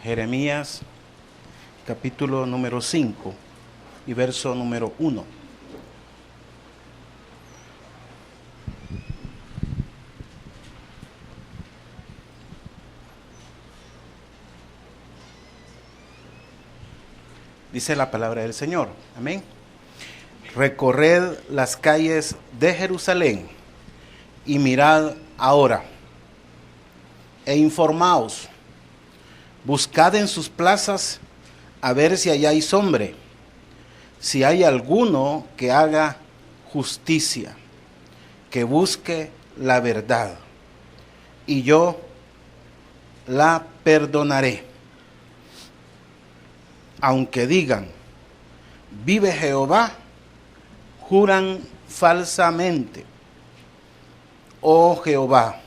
Jeremías capítulo número 5 y verso número 1. Dice la palabra del Señor. Amén. Recorred las calles de Jerusalén y mirad ahora e informaos. Buscad en sus plazas a ver si halláis hombre, si hay alguno que haga justicia, que busque la verdad, y yo la perdonaré. Aunque digan, vive Jehová, juran falsamente. Oh Jehová,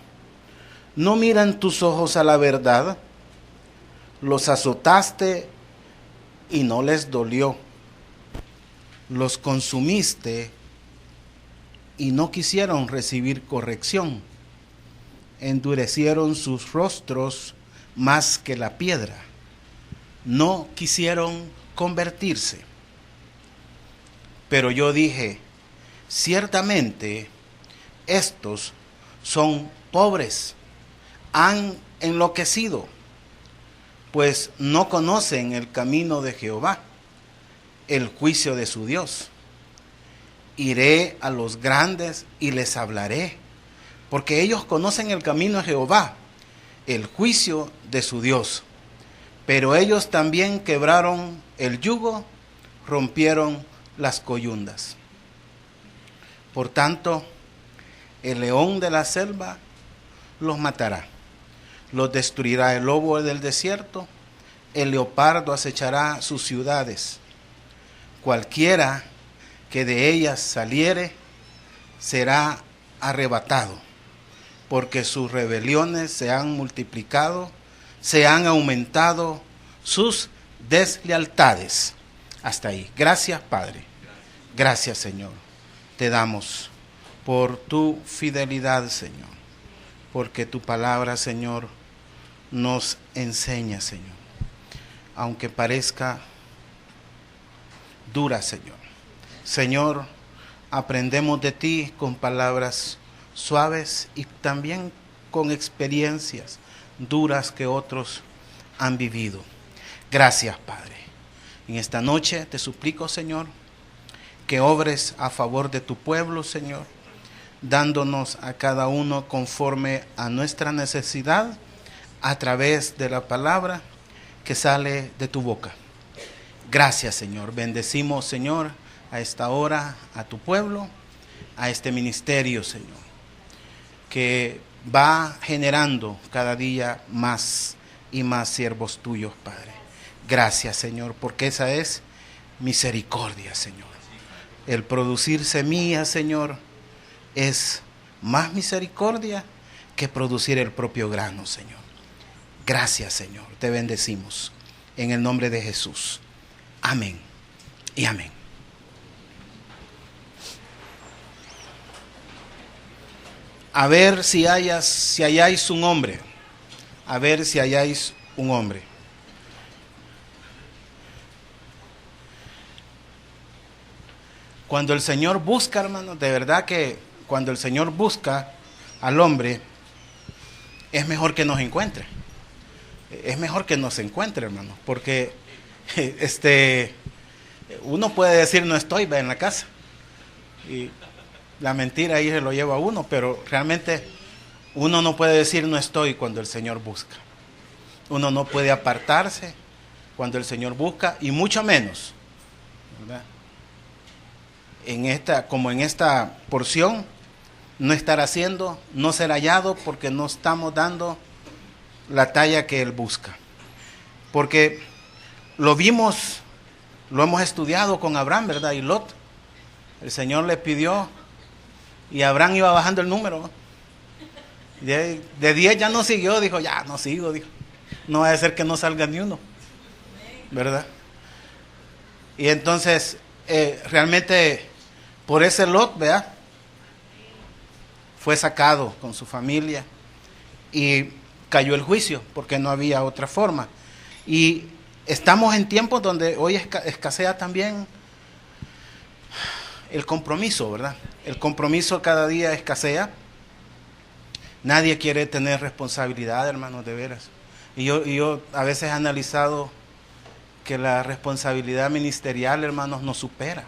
¿no miran tus ojos a la verdad? Los azotaste y no les dolió. Los consumiste y no quisieron recibir corrección. Endurecieron sus rostros más que la piedra. No quisieron convertirse. Pero yo dije, ciertamente estos son pobres, han enloquecido, pues no conocen el camino de Jehová, el juicio de su Dios. Iré a los grandes y les hablaré, porque ellos conocen el camino de Jehová, el juicio de su Dios. Pero ellos también quebraron el yugo, rompieron las coyundas. Por tanto, el león de la selva los matará, los destruirá el lobo del desierto, el leopardo acechará sus ciudades. Cualquiera que de ellas saliere será arrebatado, porque sus rebeliones se han multiplicado, se han aumentado sus deslealtades. Hasta ahí. Gracias, Padre. Gracias, Señor. Te damos por tu fidelidad, Señor, porque tu palabra, Señor, nos enseña, Señor, aunque parezca dura, Señor. Señor, aprendemos de ti con palabras suaves y también con experiencias duras que otros han vivido. Gracias, Padre. En esta noche te suplico, Señor, que obres a favor de tu pueblo, Señor, dándonos a cada uno conforme a nuestra necesidad a través de la palabra que sale de tu boca. Gracias, Señor. Bendecimos, Señor, a esta hora a tu pueblo, a este ministerio, Señor, que va generando cada día más y más siervos tuyos, Padre. Gracias, Señor, porque esa es misericordia, Señor. El producir semillas, Señor, es más misericordia que producir el propio grano, Señor. Gracias, Señor. Te bendecimos en el nombre de Jesús. Amén y amén. A ver si halláis un hombre. A ver si halláis un hombre. Cuando el Señor busca, hermanos, de verdad que cuando el Señor busca al hombre, es mejor que nos encuentre. Es mejor que nos encuentre, hermanos, porque uno puede decir no estoy en la casa y la mentira ahí se lo lleva a uno, pero realmente uno no puede decir no estoy cuando el Señor busca. Uno no puede apartarse cuando el Señor busca, y mucho menos, ¿verdad?, como en esta porción, no estar haciendo, no ser hallado, porque no estamos dando la talla que Él busca. Porque lo vimos, lo hemos estudiado con Abraham, ¿verdad? Y Lot. El Señor le pidió y Abraham iba bajando el número. De 10 ya no siguió, dijo, ya no sigo, dijo. No va a ser que no salga ni uno, ¿verdad? Y entonces, realmente, por ese Lot, ¿verdad?, fue sacado con su familia y cayó el juicio, porque no había otra forma. Y estamos en tiempos donde hoy escasea también el compromiso, ¿verdad? El compromiso cada día escasea. Nadie quiere tener responsabilidad, hermanos, de veras. Y yo a veces he analizado que la responsabilidad ministerial, hermanos, nos supera.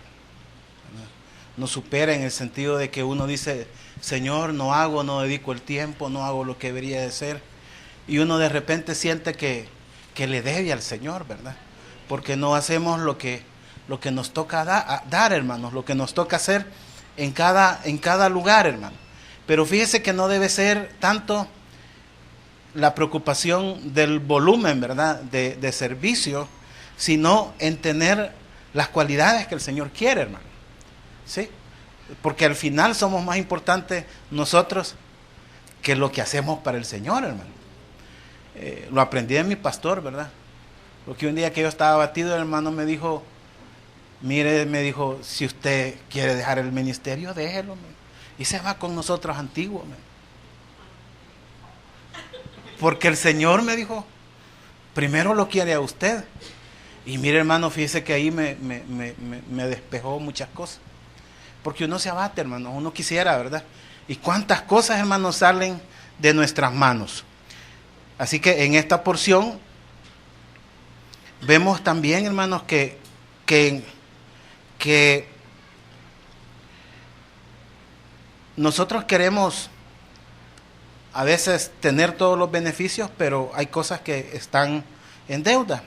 Nos supera en el sentido de que uno dice, Señor, no dedico el tiempo, no hago lo que debería de ser. Y uno de repente siente que le debe al Señor, ¿verdad? Porque no hacemos lo que nos toca dar, hermanos, lo que nos toca hacer en cada lugar, hermano. Pero fíjese que no debe ser tanto la preocupación del volumen, ¿verdad?, de servicio, sino en tener las cualidades que el Señor quiere, hermano. ¿Sí? Porque al final somos más importantes nosotros que lo que hacemos para el Señor, hermano. Lo aprendí de mi pastor, ¿verdad? Porque un día que yo estaba abatido, el hermano me dijo, mire, me dijo, si usted quiere dejar el ministerio, déjelo, man. Y se va con nosotros antiguos, man. Porque el Señor me dijo, primero lo quiere a usted. Y mire, hermano, fíjese que ahí me despejó muchas cosas. Porque uno se abate, hermano, uno quisiera, ¿verdad? Y cuántas cosas, hermanos, salen de nuestras manos. Así que en esta porción vemos también, hermanos, que nosotros queremos a veces tener todos los beneficios, pero hay cosas que están en deuda.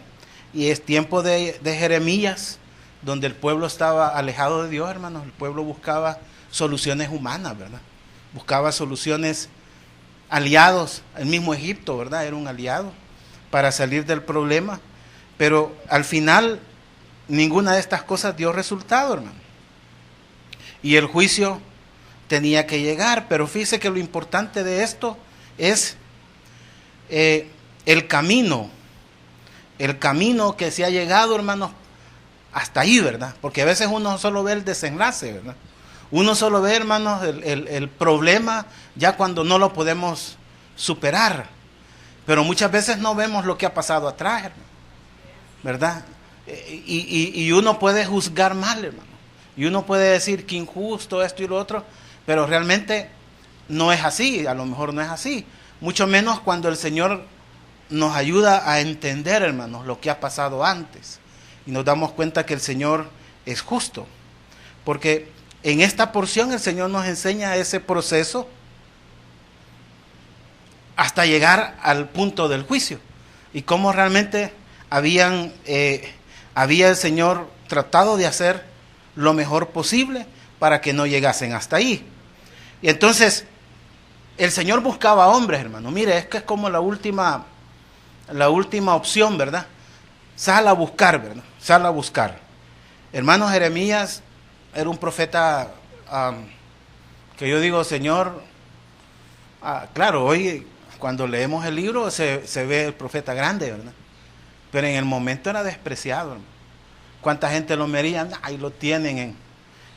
Y es tiempo de Jeremías, donde el pueblo estaba alejado de Dios, hermanos. El pueblo buscaba soluciones humanas, ¿verdad? Buscaba soluciones aliados. El mismo Egipto, ¿verdad? Era un aliado para salir del problema. Pero al final, ninguna de estas cosas dio resultado, hermano. Y el juicio tenía que llegar. Pero fíjese que lo importante de esto es el camino que se ha llegado, hermanos, hasta ahí, ¿verdad? Porque a veces uno solo ve el desenlace, ¿verdad? Uno solo ve, hermanos, el problema ya cuando no lo podemos superar. Pero muchas veces no vemos lo que ha pasado atrás, hermano, ¿verdad? Y uno puede juzgar mal, hermano. Y uno puede decir que injusto esto y lo otro, pero realmente no es así, a lo mejor no es así. Mucho menos cuando el Señor nos ayuda a entender, hermanos, lo que ha pasado antes. Y nos damos cuenta que el Señor es justo. Porque en esta porción el Señor nos enseña ese proceso hasta llegar al punto del juicio. Y cómo realmente había el Señor tratado de hacer lo mejor posible para que no llegasen hasta ahí. Y entonces el Señor buscaba hombres, hermano. Mire, es que es como la última opción, ¿verdad? Sal a buscar, ¿verdad? Sal a buscar. Hermano, Jeremías era un profeta que yo digo, Señor, claro, hoy cuando leemos el libro se ve el profeta grande, ¿verdad? Pero en el momento era despreciado, hermano. ¿Cuánta gente lo veían? Ahí lo tienen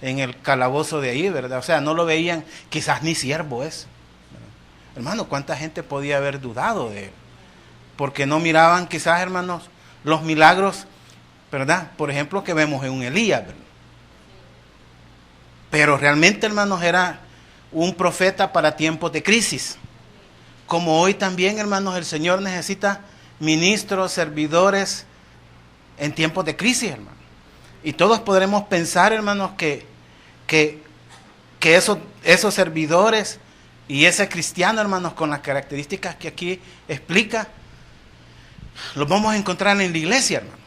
en el calabozo de ahí, ¿verdad? O sea, no lo veían, quizás ni siervo es, ¿verdad? Hermano, ¿cuánta gente podía haber dudado de él? Porque no miraban quizás, hermanos, los milagros, ¿verdad? Por ejemplo, que vemos en un Elías, ¿verdad? Pero realmente, hermanos, era un profeta para tiempos de crisis. Como hoy también, hermanos, el Señor necesita ministros, servidores en tiempos de crisis, hermanos. Y todos podremos pensar, hermanos, que esos servidores y ese cristiano, hermanos, con las características que aquí explica, los vamos a encontrar en la iglesia, hermano.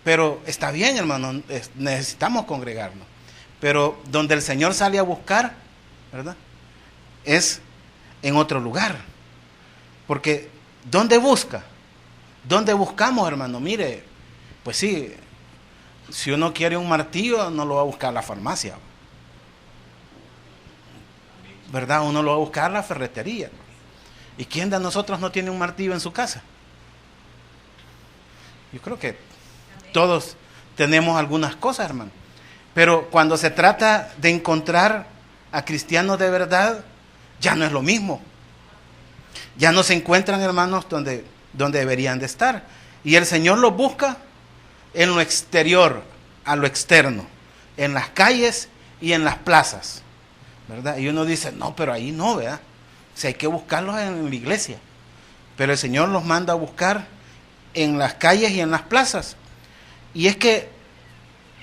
Pero está bien, hermano, necesitamos congregarnos. Pero donde el Señor sale a buscar, ¿verdad?, es en otro lugar. Porque ¿dónde busca? ¿Dónde buscamos, hermano? Mire, pues sí, si uno quiere un martillo, no lo va a buscar a la farmacia, ¿verdad? Uno lo va a buscar a la ferretería. ¿Y quién de nosotros no tiene un martillo en su casa? Yo creo que todos tenemos algunas cosas, hermano. Pero cuando se trata de encontrar a cristianos de verdad, ya no es lo mismo. Ya no se encuentran, hermanos, donde deberían de estar. Y el Señor los busca en lo exterior, a lo externo, en las calles y en las plazas, ¿verdad? Y uno dice, no, pero ahí no, ¿verdad? O sea, hay que buscarlos en la iglesia. Pero el Señor los manda a buscar en las calles y en las plazas. Y es que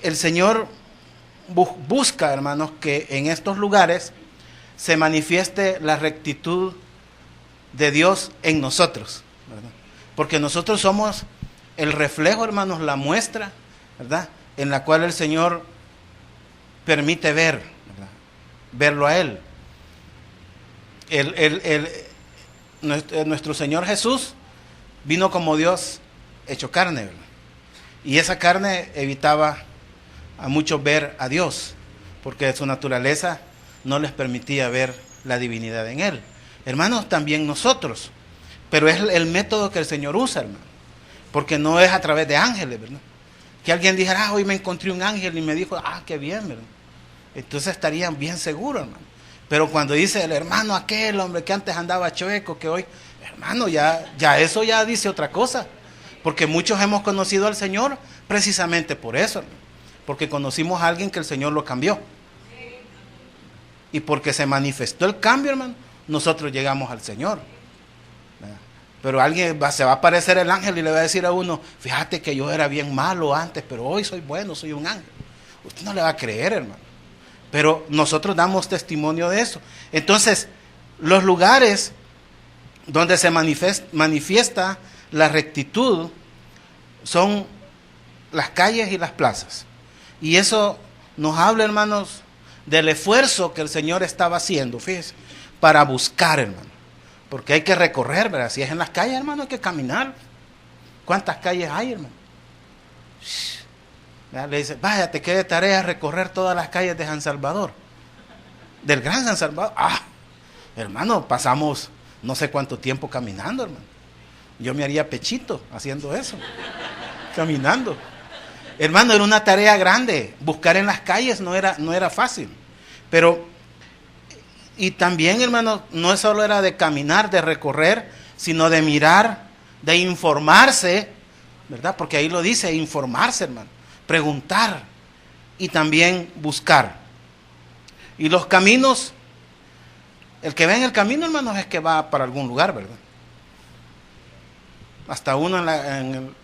el Señor busca, hermanos, que en estos lugares se manifieste la rectitud de Dios en nosotros, ¿verdad? Porque nosotros somos el reflejo, hermanos, la muestra, ¿verdad?, en la cual el Señor permite ver, ¿verdad?, verlo a Él. Nuestro Señor Jesús vino como Dios hecho carne, ¿verdad? Y esa carne evitaba a muchos ver a Dios, porque su naturaleza no les permitía ver la divinidad en Él. Hermanos, también nosotros, pero es el método que el Señor usa, hermano, porque no es a través de ángeles, ¿verdad? Que alguien dijera, hoy me encontré un ángel y me dijo, qué bien, ¿verdad? Entonces estarían bien seguros, hermano. Pero cuando dice el hermano aquel, hombre que antes andaba chueco, que hoy, hermano, ya eso ya dice otra cosa. Porque muchos hemos conocido al Señor precisamente por eso, hermano. Porque conocimos a alguien que el Señor lo cambió. Y porque se manifestó el cambio, hermano, nosotros llegamos al Señor. Pero alguien se va a aparecer el ángel y le va a decir a uno, fíjate que yo era bien malo antes, pero hoy soy bueno, soy un ángel. Usted no le va a creer, hermano. Pero nosotros damos testimonio de eso. Entonces, los lugares donde se manifiesta la rectitud son las calles y las plazas. Y eso nos habla, hermanos, del esfuerzo que el Señor estaba haciendo, fíjense, para buscar, hermano. Porque hay que recorrer, ¿verdad? Si es en las calles, hermano, hay que caminar. ¿Cuántas calles hay, hermano? Le dice, vaya, te quede tarea recorrer todas las calles de San Salvador. Del Gran San Salvador. Hermano, pasamos no sé cuánto tiempo caminando, hermano. Yo me haría pechito haciendo eso. Caminando. Hermano, era una tarea grande. Buscar en las calles no era fácil. Pero, y también, hermano, no solo era de caminar, de recorrer, sino de mirar, de informarse, ¿verdad? Porque ahí lo dice, informarse, hermano. Preguntar y también buscar. Y los caminos, el que ve en el camino, hermanos, es que va para algún lugar, ¿verdad? Hasta uno en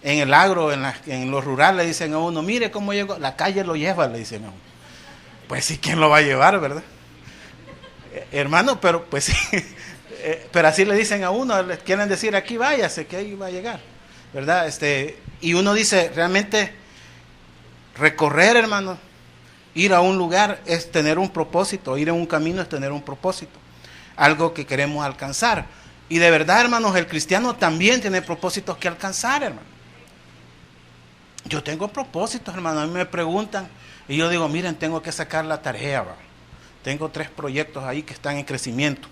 el agro, en lo rural, le dicen a uno, mire cómo llegó, la calle lo lleva, le dicen a uno. Pues sí, ¿quién lo va a llevar, verdad? Hermano, pero pues sí, pero así le dicen a uno, le quieren decir, aquí váyase, que ahí va a llegar, ¿verdad? Y uno dice, realmente, recorrer, hermano, ir a un lugar es tener un propósito, ir en un camino es tener un propósito, algo que queremos alcanzar. Y de verdad, hermanos, el cristiano también tiene propósitos que alcanzar, hermano. Yo tengo propósitos, hermano, a mí me preguntan, y yo digo, miren, tengo que sacar la tarea, ¿va? Tengo 3 proyectos ahí que están en crecimiento,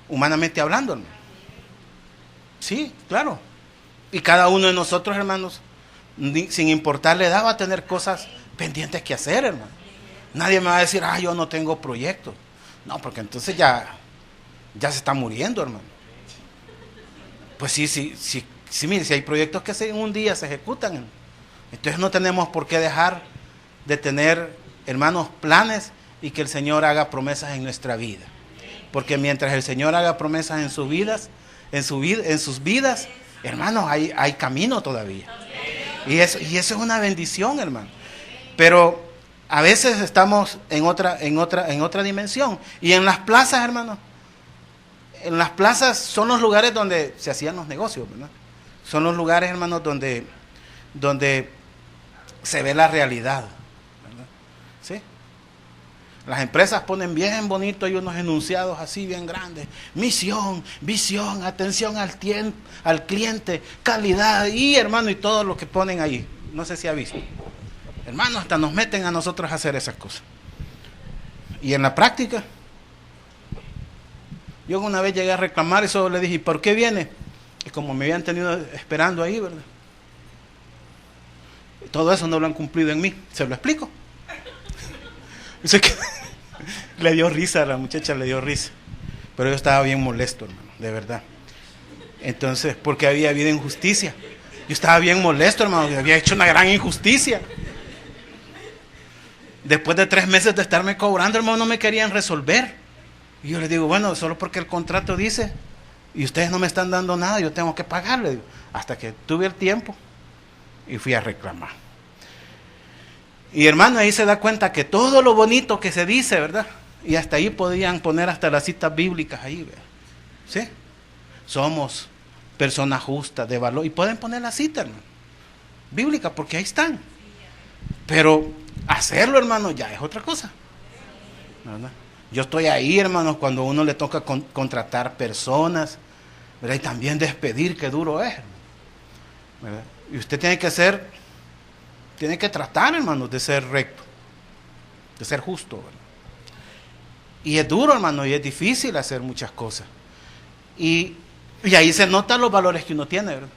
humanamente hablando, hermano. Sí, claro. Y cada uno de nosotros, hermanos, sin importar la edad, va a tener cosas pendientes que hacer, hermano. Nadie me va a decir, yo no tengo proyectos. No, porque entonces ya se está muriendo, hermano. Pues sí, mire, si hay proyectos que en un día se ejecutan, hermano. Entonces no tenemos por qué dejar de tener, hermanos, planes y que el Señor haga promesas en nuestra vida. Porque mientras el Señor haga promesas en sus vidas, hermanos, hay camino todavía. Y eso es una bendición, hermano. Pero a veces estamos en otra dimensión. Y en las plazas, hermano, en las plazas son los lugares donde se hacían los negocios, ¿verdad? Son los lugares, hermanos, donde se ve la realidad, ¿verdad? ¿Sí? Las empresas ponen bien bonito y unos enunciados así bien grandes. Misión, visión, atención al cliente, calidad y, hermano, y todo lo que ponen ahí. No sé si ha visto. Hermano, hasta nos meten a nosotros a hacer esas cosas. Y en la práctica, yo una vez llegué a reclamar y solo le dije, ¿y por qué viene? Y como me habían tenido esperando ahí, ¿verdad? Todo eso no lo han cumplido en mí. ¿Se lo explico? Le dio risa a la muchacha, le dio risa. Pero yo estaba bien molesto, hermano, de verdad. Entonces, porque había habido injusticia. Yo estaba bien molesto, hermano, había hecho una gran injusticia. Después de 3 meses de estarme cobrando, hermano, no me querían resolver. Y yo les digo, bueno, solo porque el contrato dice, y ustedes no me están dando nada, yo tengo que pagarle. Hasta que tuve el tiempo y fui a reclamar. Y hermano, ahí se da cuenta que todo lo bonito que se dice, ¿verdad? Y hasta ahí podían poner hasta las citas bíblicas ahí, ¿verdad? ¿Sí? Somos personas justas, de valor. Y pueden poner la cita, hermano, bíblica, porque ahí están. Pero hacerlo, hermano, ya es otra cosa, ¿verdad? Yo estoy ahí, hermanos, cuando uno le toca contratar personas, ¿verdad? Y también despedir, qué duro es, ¿verdad? Y usted tiene que tratar, hermanos, de ser recto, de ser justo, ¿verdad? Y es duro, hermano, y es difícil hacer muchas cosas. Y ahí se notan los valores que uno tiene, ¿verdad?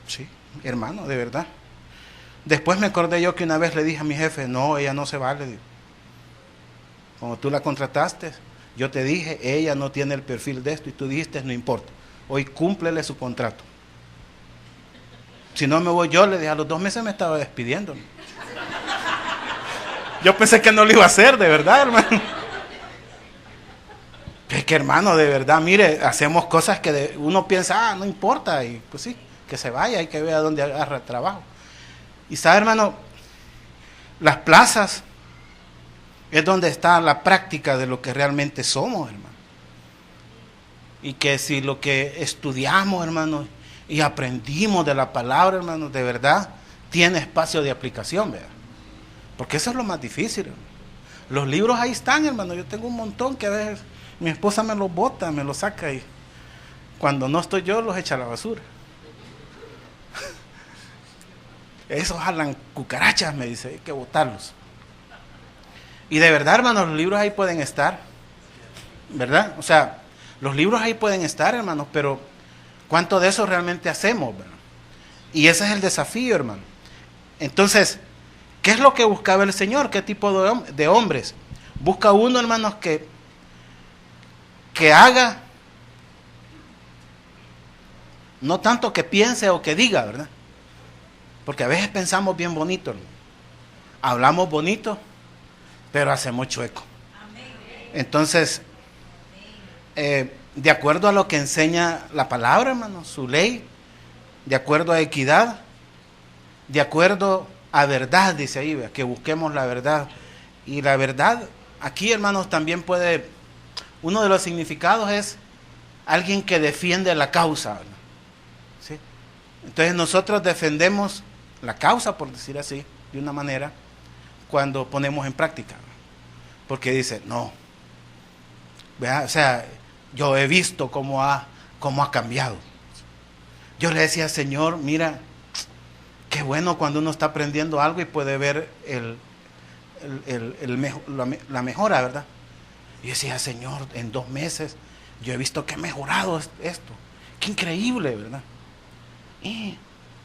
Sí, hermano, de verdad. Después me acordé yo que una vez le dije a mi jefe, no, ella no se vale. Digo. Como tú la contrataste, yo te dije, ella no tiene el perfil de esto, y tú dijiste, no importa, hoy cúmplele su contrato. Si no me voy yo, le dije, a los 2 meses me estaba despidiendo. Yo pensé que no lo iba a hacer, de verdad, hermano. Es que, hermano, de verdad, mire, hacemos cosas que uno piensa, no importa, y pues sí, que se vaya y que vea dónde agarra trabajo. Y sabe, hermano, las plazas es donde está la práctica de lo que realmente somos, hermano. Y que si lo que estudiamos, hermano, y aprendimos de la palabra, hermano, de verdad, tiene espacio de aplicación, ¿verdad? Porque eso es lo más difícil, hermano. Los libros ahí están, hermano. Yo tengo un montón que a veces mi esposa me los bota, me los saca y cuando no estoy yo los echa a la basura. Esos jalan cucarachas, me dice, hay que botarlos. Y de verdad, hermanos, los libros ahí pueden estar, ¿verdad? O sea, los libros ahí pueden estar, hermanos, pero ¿cuánto de eso realmente hacemos, verdad? Y ese es el desafío, hermano. Entonces, ¿qué es lo que buscaba el Señor? ¿Qué tipo de hombres? Busca uno, hermanos, que haga, no tanto que piense o que diga, ¿verdad? Porque a veces pensamos bien bonito, hermano. Hablamos bonito, pero hacemos chueco. Entonces, de acuerdo a lo que enseña la palabra, hermano, su ley, de acuerdo a equidad, de acuerdo a verdad, dice ahí, que busquemos la verdad. Y la verdad, aquí, hermanos, también puede, uno de los significados es alguien que defiende la causa, ¿verdad? ¿Sí? Entonces nosotros defendemos la causa, por decir así, de una manera, cuando ponemos en práctica. Porque dice, no, ¿verdad? O sea, yo he visto cómo ha cambiado. Yo le decía, Señor, mira, qué bueno cuando uno está aprendiendo algo y puede ver la mejora, ¿verdad? Y yo decía, Señor, en 2 meses yo he visto que he mejorado esto. Qué increíble, ¿verdad? Y,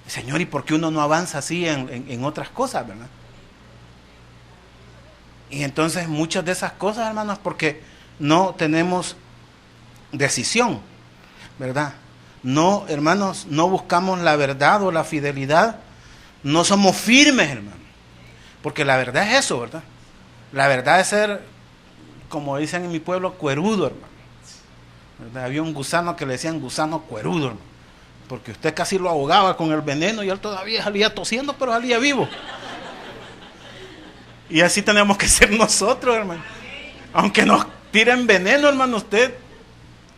Señor, ¿y por qué uno no avanza así en otras cosas, verdad? Y entonces muchas de esas cosas, hermanos, porque no tenemos decisión, ¿verdad? No, hermanos, no buscamos la verdad o la fidelidad, no somos firmes, hermano. Porque la verdad es eso, ¿verdad? La verdad es ser, como dicen en mi pueblo, cuerudo, hermano. ¿Verdad? Había un gusano que le decían gusano cuerudo, hermano. Porque usted casi lo ahogaba con el veneno y él todavía salía tosiendo, pero salía vivo. Y así tenemos que ser nosotros, hermano. Aunque nos tiren veneno, hermano,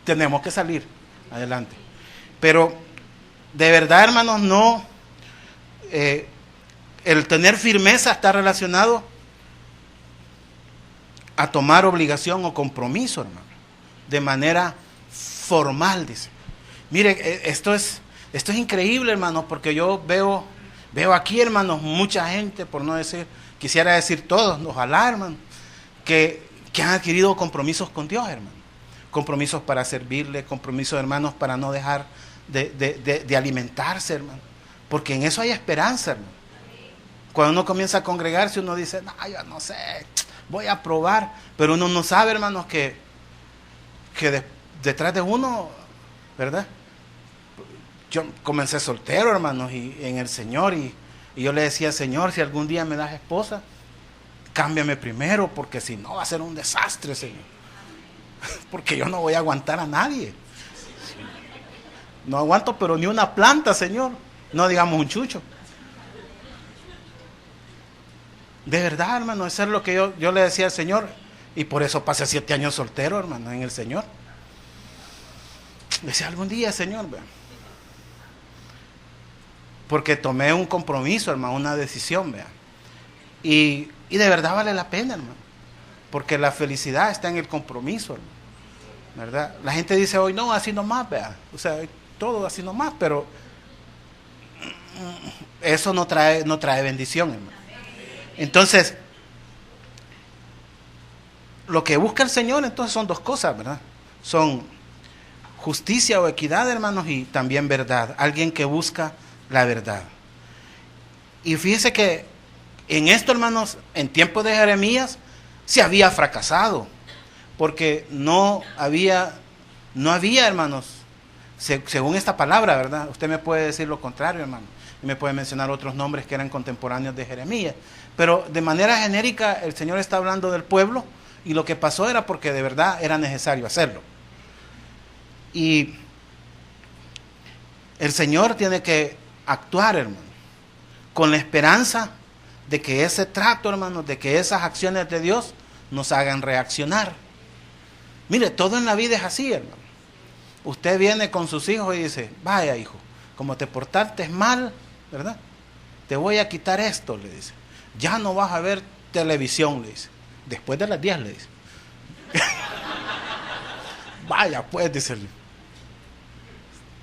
tenemos que salir adelante. Pero de verdad, hermanos, no, el tener firmeza está relacionado a tomar obligación o compromiso, hermano, de manera formal, dice. Mire, esto es increíble, hermano, porque yo veo aquí, hermanos, mucha gente, por no decir, quisiera decir todos, ojalá, hermano, que han adquirido compromisos con Dios, hermano. Compromisos para servirle, compromisos, hermanos, para no dejar de alimentarse, hermano. Porque en eso hay esperanza, hermano. Cuando uno comienza a congregarse, uno dice, no, yo no sé, voy a probar. Pero uno no sabe, hermanos, que que detrás de uno, ¿verdad? Yo comencé soltero, hermanos, y en el Señor, y yo le decía, Señor, si algún día me das esposa, cámbiame primero, porque si no va a ser un desastre, Señor. Porque yo no voy a aguantar a nadie. No aguanto, pero ni una planta, Señor. No digamos un chucho. De verdad, hermano, eso es lo que yo le decía al Señor. Y por eso pasé 7 años soltero, hermano, en el Señor. Decía, algún día, Señor, vea. Porque tomé un compromiso, hermano, una decisión, vea. Y de verdad vale la pena, hermano. Porque la felicidad está en el compromiso, hermano. ¿Verdad? La gente dice hoy, no, así nomás, vea. O sea, todo así nomás, pero eso no trae bendición, hermano. Entonces, lo que busca el Señor, entonces son 2 cosas, ¿verdad? Son justicia o equidad, hermanos, y también verdad. Alguien que busca la verdad. Y fíjese que en esto, hermanos, en tiempos de Jeremías, se había fracasado, porque no había, hermanos, según esta palabra, ¿verdad? Usted me puede decir lo contrario, hermano, y me puede mencionar otros nombres que eran contemporáneos de Jeremías, pero de manera genérica el Señor está hablando del pueblo, y lo que pasó era porque de verdad era necesario hacerlo. Y el Señor tiene que actuar, hermano, con la esperanza de que ese trato, hermano, de que esas acciones de Dios nos hagan reaccionar. Mire, todo en la vida es así, hermano. Usted viene con sus hijos y dice, vaya hijo, como te portaste mal, ¿verdad? Te voy a quitar esto, le dice. Ya no vas a ver televisión, le dice. Después de las 10, le dice. Vaya, pues, dice.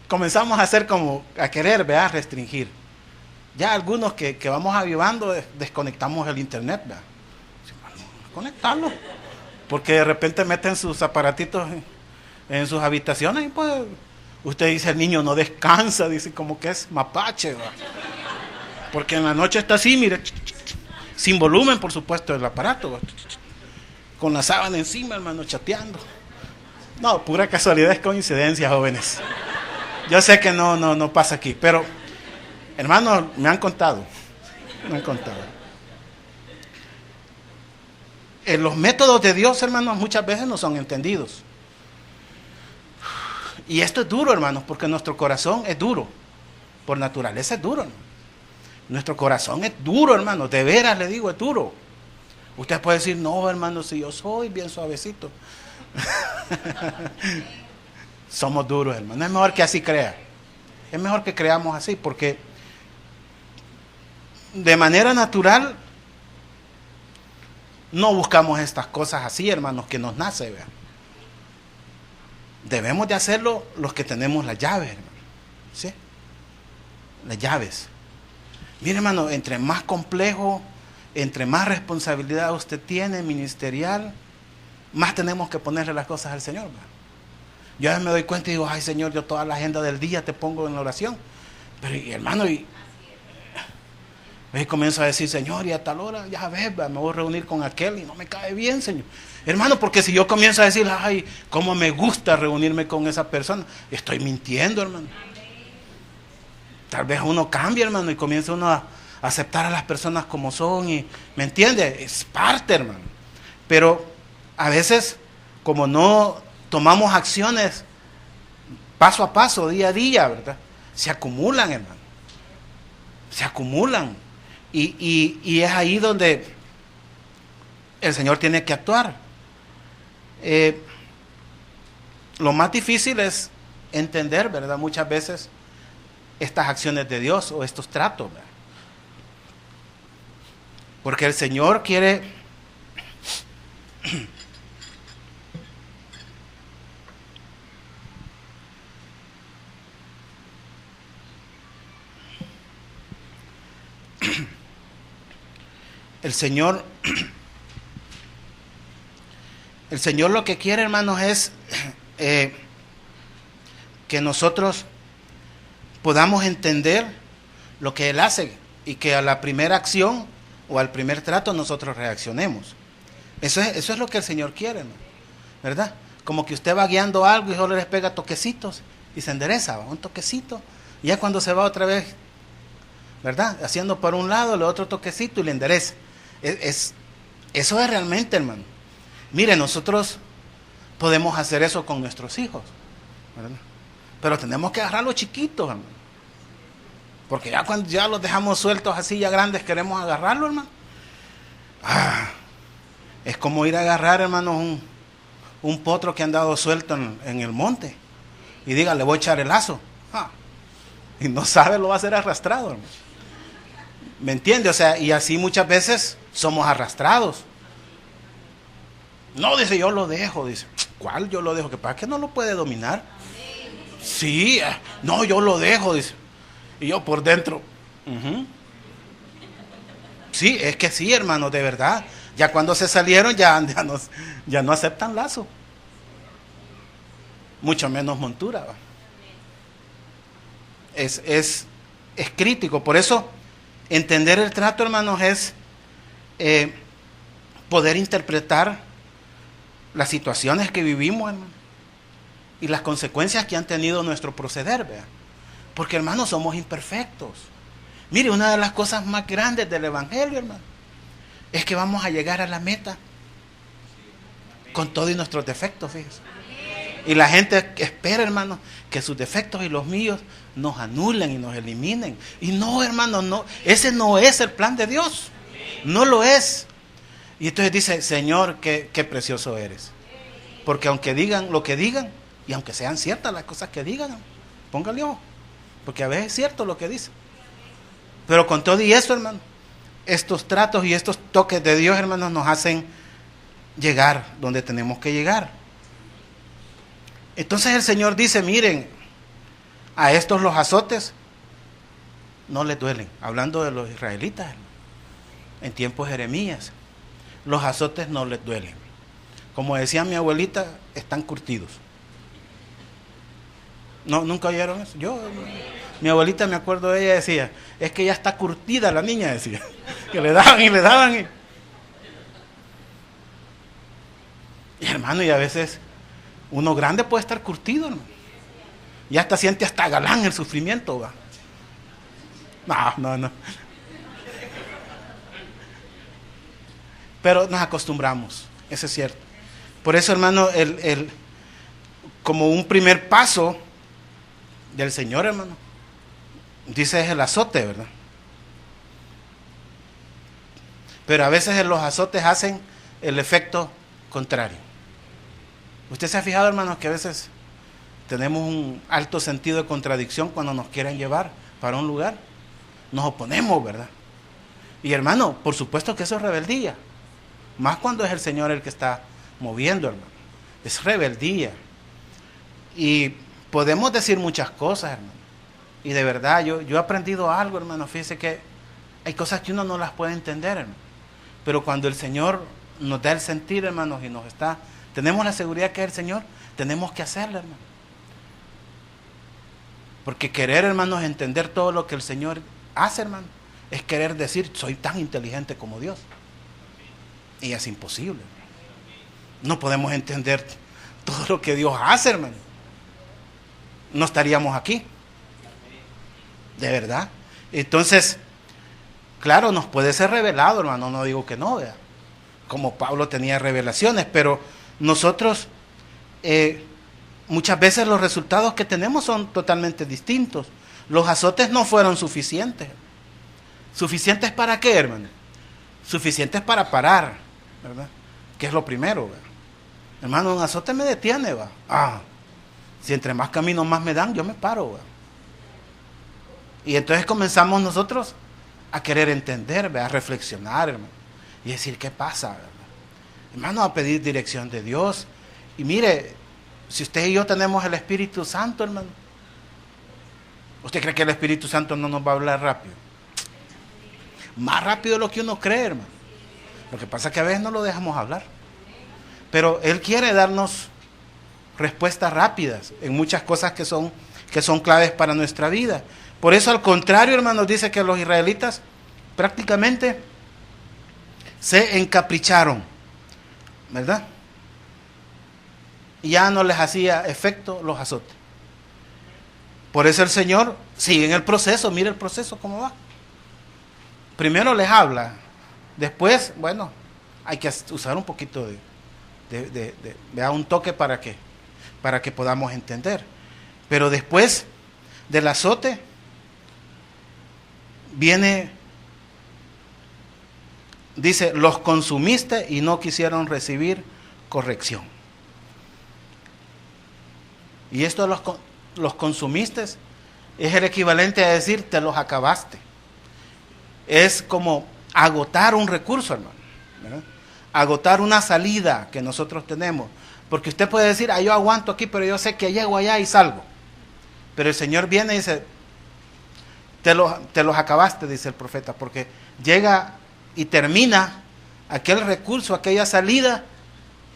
Comenzamos a hacer como, a querer, ¿verdad? Restringir. Ya algunos que vamos avivando, desconectamos el internet, ¿verdad? Conectarlo. Porque de repente meten sus aparatitos en sus habitaciones y pues usted dice, el niño no descansa, dice como que es mapache, ¿verdad? Porque en la noche está así, mire, sin volumen, por supuesto, el aparato, ¿verdad? Con la sábana encima, hermano, chateando. No, pura casualidad, es coincidencia, jóvenes. Yo sé que no pasa aquí, pero hermanos, me han contado. Los métodos de Dios, hermanos, muchas veces no son entendidos. Y esto es duro, hermanos, porque nuestro corazón es duro. Por naturaleza es duro, hermano. Nuestro corazón es duro, hermano. De veras le digo, es duro. Usted puede decir, no, hermano, si yo soy bien suavecito. Somos duros, hermano. Es mejor que así crea. Es mejor que creamos así, porque de manera natural no buscamos estas cosas así, hermanos, que nos nace, ¿verdad? Debemos de hacerlo los que tenemos las llaves, hermano. ¿Sí? Las llaves. Mire, hermano, entre más complejo, entre más responsabilidad usted tiene ministerial, más tenemos que ponerle las cosas al Señor, ¿verdad? Yo a veces me doy cuenta y digo, ay Señor, yo toda la agenda del día te pongo en la oración. Pero hermano, y comienzo a decir, Señor, y a tal hora, ya ves, me voy a reunir con aquel y no me cae bien, Señor. Hermano, porque si yo comienzo a decir, ay, cómo me gusta reunirme con esa persona, estoy mintiendo, hermano. Tal vez uno cambie, hermano, y comienza uno a aceptar a las personas como son, y ¿me entiende? Es parte, hermano. Pero a veces, como no tomamos acciones paso a paso, día a día, ¿verdad? Se acumulan, hermano. Se acumulan. Y es ahí donde el Señor tiene que actuar. Lo más difícil es entender, ¿verdad? Muchas veces estas acciones de Dios o estos tratos, ¿verdad? Porque el Señor quiere el Señor lo que quiere, hermanos, es que nosotros podamos entender lo que Él hace y que a la primera acción o al primer trato nosotros reaccionemos. Eso es lo que el Señor quiere, ¿no? ¿Verdad? como que usted va guiando algo y solo les pega toquecitos y se endereza, un toquecito. Y ya cuando se va otra vez, ¿verdad? Haciendo por un lado, el otro toquecito y le endereza. Eso es realmente, hermano. Mire, nosotros podemos hacer eso con nuestros hijos, ¿verdad? Pero tenemos que agarrarlos chiquitos, hermano. Porque ya cuando ya los dejamos sueltos así, ya grandes, queremos agarrarlos, hermano. Es como ir a agarrar, hermano, un potro que han dado suelto en el monte. Y diga, le voy a echar el lazo. Y no sabe, lo va a hacer arrastrado, hermano. ¿Me entiende? O sea, y así muchas veces somos arrastrados. No, dice, yo lo dejo. Dice, ¿cuál yo lo dejo? ¿Que para qué no lo puede dominar? Sí, no, yo lo dejo, dice. Y yo por dentro. Sí, es que sí, hermano, de verdad. Ya cuando se salieron, ya no aceptan lazo. Mucho menos montura. ¿Va? Es crítico. Por eso, entender el trato, hermanos, es poder interpretar las situaciones que vivimos, hermano, y las consecuencias que han tenido nuestro proceder, ¿vea? Porque, hermanos, somos imperfectos. Mire, una de las cosas más grandes del Evangelio, hermano, es que vamos a llegar a la meta con todos nuestros defectos, fíjese. Y la gente espera, hermano, que sus defectos y los míos nos anulen y nos eliminen. Y no, hermano, no, ese no es el plan de Dios. No lo es. Y entonces dice, Señor, qué precioso eres. Porque aunque digan lo que digan, y aunque sean ciertas las cosas que digan, póngale ojo. Porque a veces es cierto lo que dicen. Pero con todo y eso, hermano, estos tratos y estos toques de Dios, hermanos, nos hacen llegar donde tenemos que llegar. Entonces el Señor dice, miren, a estos los azotes no les duelen. Hablando de los israelitas, en tiempos de Jeremías, los azotes no les duelen. Como decía mi abuelita, están curtidos. ¿No, nunca oyeron eso? Mi abuelita, me acuerdo de ella, decía, es que ya está curtida la niña, decía. Que le daban y le daban. Y hermano, y a veces uno grande puede estar curtido, hermano. Ya hasta siente hasta galán el sufrimiento, ¿va? No. Pero nos acostumbramos, eso es cierto. Por eso, hermano, como un primer paso del Señor, hermano, dice es el azote, ¿verdad? Pero a veces los azotes hacen el efecto contrario. ¿Usted se ha fijado, hermanos, que a veces tenemos un alto sentido de contradicción cuando nos quieren llevar para un lugar? Nos oponemos, ¿verdad? Y hermano, por supuesto que eso es rebeldía. Más cuando es el Señor el que está moviendo, hermano. Es rebeldía. Y podemos decir muchas cosas, hermano. Y de verdad, yo he aprendido algo, hermano. Fíjese que hay cosas que uno no las puede entender, hermano. Pero cuando el Señor nos da el sentir, hermanos, y tenemos la seguridad que es el Señor, tenemos que hacerlo, hermano. Porque querer, hermanos, entender todo lo que el Señor hace, hermano, es querer decir, soy tan inteligente como Dios. Y es imposible. No podemos entender todo lo que Dios hace, hermano. No estaríamos aquí. De verdad. Entonces, claro, nos puede ser revelado, hermano. No digo que no, ¿verdad? Como Pablo tenía revelaciones, pero nosotros muchas veces los resultados que tenemos son totalmente distintos. Los azotes no fueron suficientes. ¿Suficientes para qué, hermano? Suficientes para parar, ¿verdad? Que es lo primero, ¿verdad? Hermano, un azote me detiene, ¿va? Si entre más caminos más me dan, yo me paro, ¿va? Y entonces comenzamos nosotros a querer entender, ¿verdad? A reflexionar, hermano, y decir, ¿qué pasa, verdad? Hermano, a pedir dirección de Dios. Y mire, si usted y yo tenemos el Espíritu Santo, hermano, ¿usted cree que el Espíritu Santo no nos va a hablar rápido? Más rápido de lo que uno cree, hermano. Lo que pasa es que a veces no lo dejamos hablar. Pero Él quiere darnos respuestas rápidas en muchas cosas que son claves para nuestra vida. Por eso, al contrario, hermanos, dice que los israelitas prácticamente se encapricharon, ¿verdad? ya no les hacía efecto los azotes. Por eso el Señor sigue en el proceso. Mire el proceso cómo va. Primero les habla, después, bueno, hay que usar un poquito de un toque para que podamos entender. Pero después del azote viene, dice, los consumiste y no quisieron recibir corrección. Y esto los consumiste es el equivalente a decir, te los acabaste. Es como agotar un recurso, hermano, ¿verdad? Agotar una salida que nosotros tenemos. Porque usted puede decir, yo aguanto aquí, pero yo sé que llego allá y salgo. Pero el Señor viene y dice, te los acabaste, dice el profeta, porque llega y termina aquel recurso, aquella salida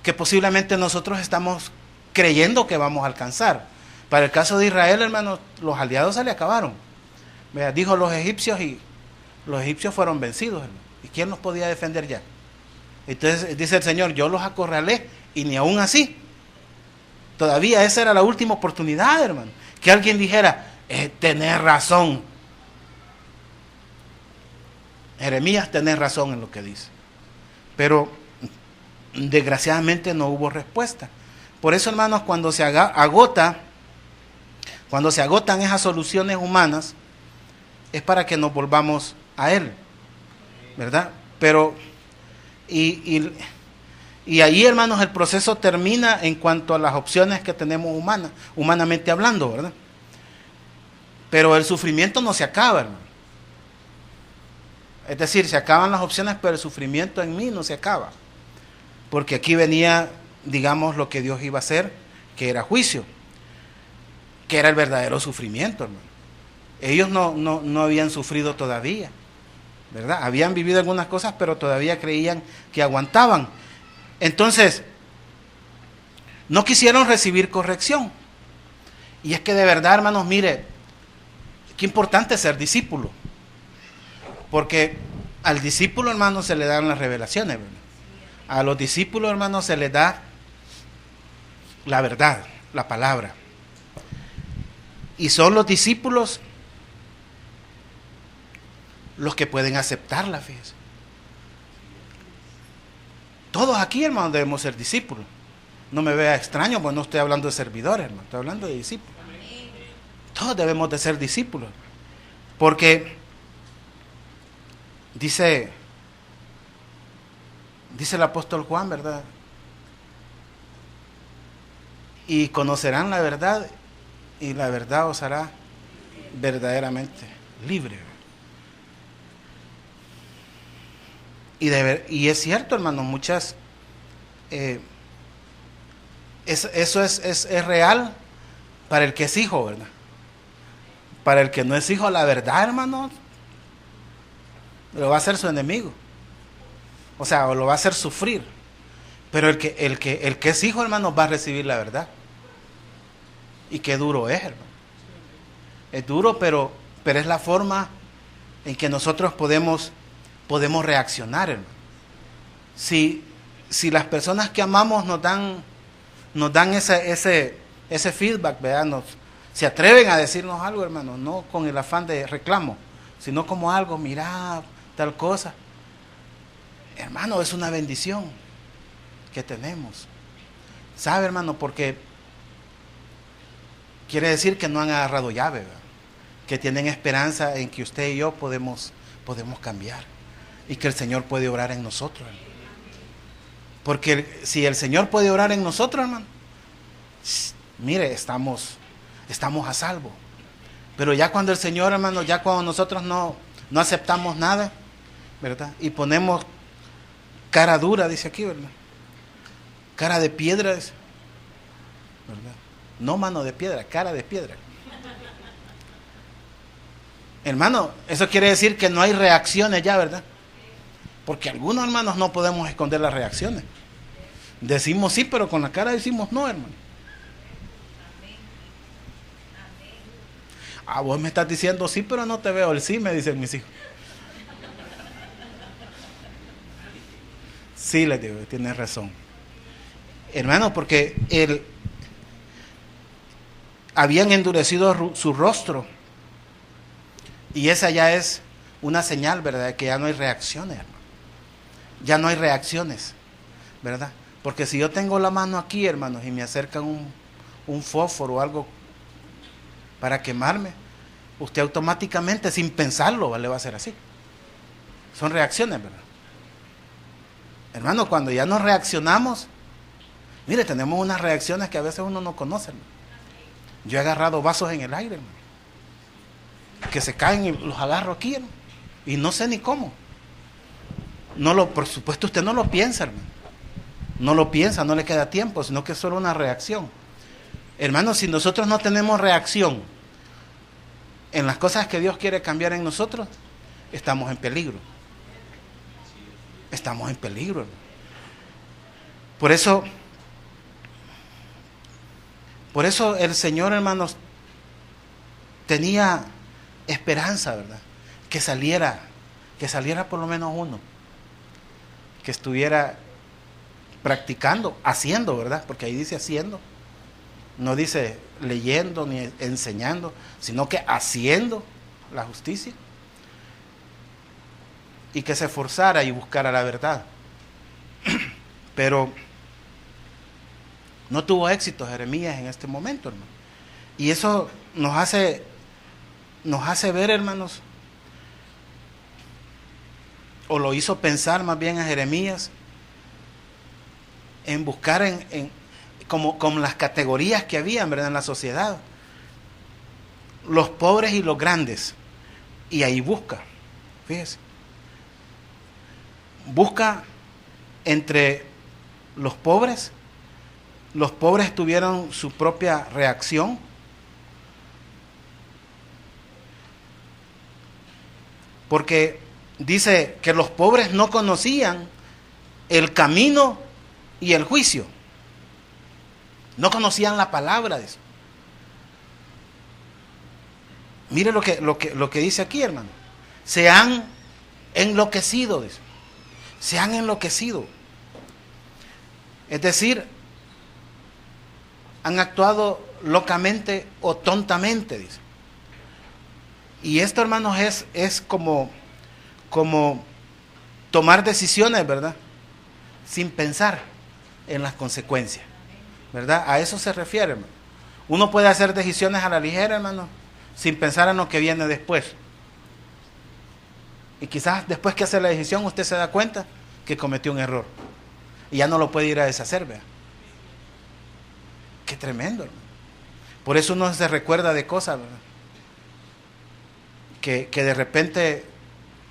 que posiblemente nosotros estamos creyendo que vamos a alcanzar. Para el caso de Israel, hermanos, los aliados se le acabaron. Vea, dijo los egipcios y los egipcios fueron vencidos, hermano. ¿Y quién los podía defender ya? Entonces dice el Señor, yo los acorralé y ni aún así. Todavía esa era la última oportunidad, hermano. Que alguien dijera, tenés razón. Jeremías, tenés razón en lo que dice. Pero desgraciadamente no hubo respuesta. Por eso, hermanos, cuando se agotan esas soluciones humanas, es para que nos volvamos a Él, ¿verdad? Pero, y ahí, hermanos, el proceso termina en cuanto a las opciones que tenemos humanamente hablando, ¿verdad? Pero el sufrimiento no se acaba, hermano. Es decir, se acaban las opciones, pero el sufrimiento en mí no se acaba. Porque aquí venía, digamos, lo que Dios iba a hacer, que era juicio, que era el verdadero sufrimiento, hermano. Ellos no habían sufrido todavía, ¿verdad? Habían vivido algunas cosas, pero todavía creían que aguantaban. Entonces, no quisieron recibir corrección. Y es que de verdad, hermanos, mire, qué importante es ser discípulo. Porque al discípulo, hermanos, se le dan las revelaciones, ¿verdad? A los discípulos, hermanos, se les da la verdad, la palabra. Y son los discípulos los que pueden aceptarla, fíjense. Todos aquí, hermanos, debemos ser discípulos. No me vea extraño, pues no estoy hablando de servidores, hermano, estoy hablando de discípulos. Todos debemos de ser discípulos. Porque dice el apóstol Juan, ¿verdad? Y conocerán la verdad, y la verdad os hará verdaderamente libre. Y es cierto, hermanos, muchas eso es real para el que es hijo, ¿verdad? Para el que no es hijo, la verdad, hermanos, lo va a hacer su enemigo. O sea, o lo va a hacer sufrir. Pero el que es hijo, hermanos, va a recibir la verdad. Y qué duro es, hermano. Es duro, pero es la forma en que nosotros podemos reaccionar, hermano. Si las personas que amamos nos dan ese feedback, ¿verdad? Se atreven a decirnos algo, hermano, no con el afán de reclamo, sino como algo, mira, tal cosa. Hermano, es una bendición que tenemos. ¿Sabe, hermano? Porque quiere decir que no han agarrado llave, ¿verdad? Que tienen esperanza en que usted y yo podemos cambiar y que el Señor puede obrar en nosotros, hermano. Porque si el Señor puede obrar en nosotros, hermano, mire, estamos a salvo. Pero ya cuando el Señor, hermano, ya cuando nosotros no aceptamos nada, ¿verdad? Y ponemos cara dura, dice aquí, ¿verdad? Cara de piedra, ¿verdad? No mano de piedra, cara de piedra. Hermano, eso quiere decir que no hay reacciones ya, ¿verdad? Porque algunos, hermanos, no podemos esconder las reacciones. Decimos sí, pero con la cara decimos no, hermano. Vos me estás diciendo sí, pero no te veo el sí, me dicen mis hijos. Sí, les digo, tienes razón. Hermano, porque habían endurecido su rostro. Y esa ya es una señal, ¿verdad?, de que ya no hay reacciones, hermano. Ya no hay reacciones, ¿verdad? Porque si yo tengo la mano aquí, hermanos, y me acercan un fósforo o algo para quemarme, usted automáticamente, sin pensarlo, le va a hacer así. Son reacciones, ¿verdad? Hermano, cuando ya no reaccionamos, mire, tenemos unas reacciones que a veces uno no conoce, hermano. Yo he agarrado vasos en el aire, hermano, que se caen y los agarro aquí, hermano, y no sé ni cómo. Por supuesto, usted no lo piensa, hermano. No lo piensa, no le queda tiempo, sino que es solo una reacción. Hermano, si nosotros no tenemos reacción en las cosas que Dios quiere cambiar en nosotros, estamos en peligro. Estamos en peligro, hermano. Por eso el Señor, hermanos, tenía esperanza, ¿verdad? Que saliera por lo menos uno, que estuviera practicando, haciendo, ¿verdad? Porque ahí dice haciendo, no dice leyendo ni enseñando, sino que haciendo la justicia, y que se esforzara y buscara la verdad. Pero no tuvo éxito Jeremías en este momento, hermano. Y eso nos hace ver, hermanos, o lo hizo pensar más bien a Jeremías en buscar como las categorías que había, ¿verdad?, en la sociedad, los pobres y los grandes, y ahí busca, fíjese, busca entre los pobres tuvieron su propia reacción, porque dice que los pobres no conocían el camino y el juicio. No conocían la palabra de eso. Mire lo que dice aquí, hermano. Se han enloquecido, dice. Se han enloquecido. Es decir, han actuado locamente o tontamente, dice. Y esto, hermanos, es como tomar decisiones, ¿verdad?, sin pensar en las consecuencias, ¿verdad? A eso se refiere, hermano. Uno puede hacer decisiones a la ligera, hermano, sin pensar en lo que viene después. Y quizás después que hace la decisión usted se da cuenta que cometió un error y ya no lo puede ir a deshacer, ¿verdad? Qué tremendo, hermano. Por eso uno se recuerda de cosas, ¿verdad?, que de repente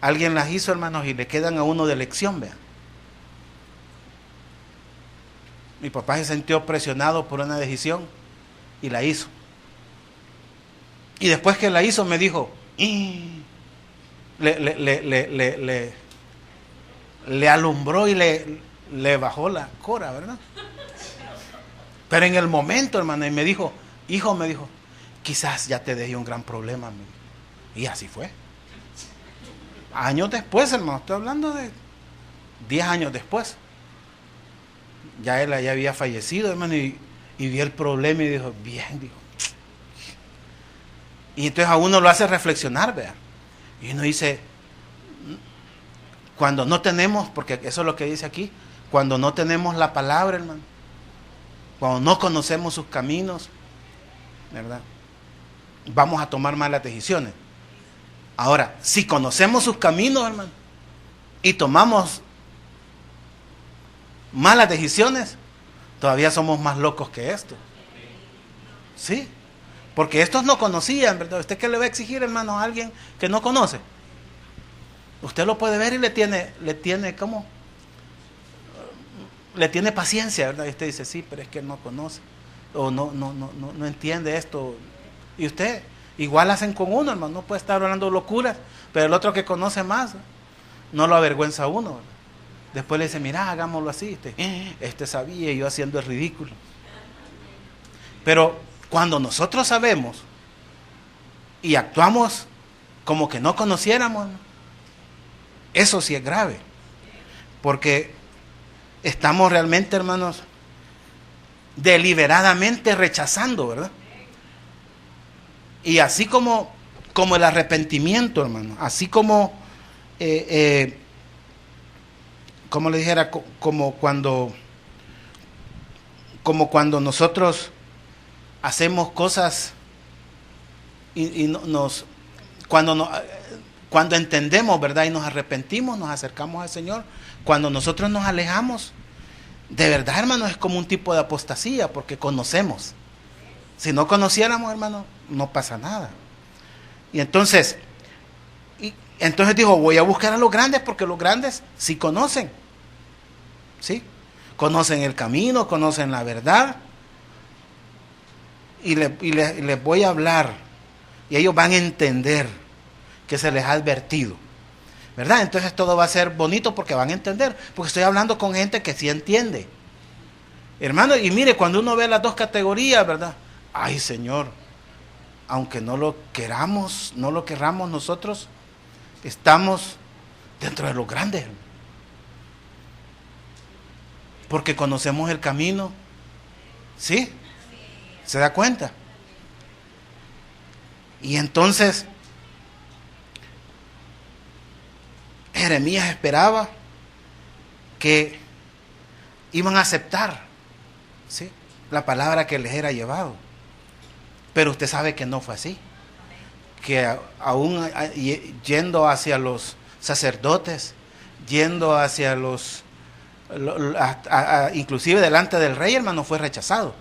alguien las hizo, hermanos, y le quedan a uno de lección, ¿verdad? Mi papá se sintió presionado por una decisión y la hizo. Y después que la hizo me dijo, le alumbró y le bajó la cora, ¿verdad? Pero en el momento, hermano, y me dijo, hijo, me dijo, quizás ya te dejé un gran problema. Y así fue. Años después, hermano, estoy hablando de 10 años después. Ya él ya había fallecido, hermano, y vio el problema y dijo, bien, dijo. Y entonces a uno lo hace reflexionar, vea. Y uno dice, cuando no tenemos, porque eso es lo que dice aquí, cuando no tenemos la palabra, hermano, cuando no conocemos sus caminos, ¿verdad?, vamos a tomar malas decisiones. Ahora, si conocemos sus caminos, hermano, y tomamos malas decisiones, todavía somos más locos que esto. Sí, porque estos no conocían, ¿verdad? ¿Usted qué le va a exigir, hermano, a alguien que no conoce? Usted lo puede ver y le tiene ¿cómo? Le tiene paciencia, ¿verdad? Y usted dice, sí, pero es que él no conoce, o no entiende esto. Y usted, igual hacen con uno, hermano, no puede estar hablando locuras, pero el otro que conoce más, no lo avergüenza a uno, ¿verdad? Después le dice, mira, hagámoslo así. Este sabía, y yo haciendo el ridículo. Pero cuando nosotros sabemos y actuamos como que no conociéramos, eso sí es grave. Porque estamos realmente, hermanos, deliberadamente rechazando, ¿verdad?, Y así como el arrepentimiento, hermano, así como, como le dijera, como cuando nosotros hacemos cosas y cuando entendemos, ¿verdad? Y nos arrepentimos, nos acercamos al Señor. Cuando nosotros nos alejamos, de verdad, hermano, es como un tipo de apostasía, porque conocemos. Si no conociéramos, hermano, no pasa nada. Y entonces dijo, voy a buscar a los grandes, porque los grandes sí conocen. ¿Sí? Conocen el camino, conocen la verdad. Y les voy a hablar. Y ellos van a entender que se les ha advertido. ¿Verdad? Entonces todo va a ser bonito porque van a entender. Porque estoy hablando con gente que sí entiende. Hermano, y mire, cuando uno ve las dos categorías, ¿verdad? Ay, Señor, aunque no lo queramos nosotros, estamos dentro de los grandes. Porque conocemos el camino. ¿Sí? ¿Se da cuenta? Y entonces Jeremías esperaba que iban a aceptar, ¿sí?, la palabra que les era llevado. Pero usted sabe que no fue así. Que aún yendo hacia los sacerdotes, yendo hacia inclusive delante del rey, hermano, fue rechazado.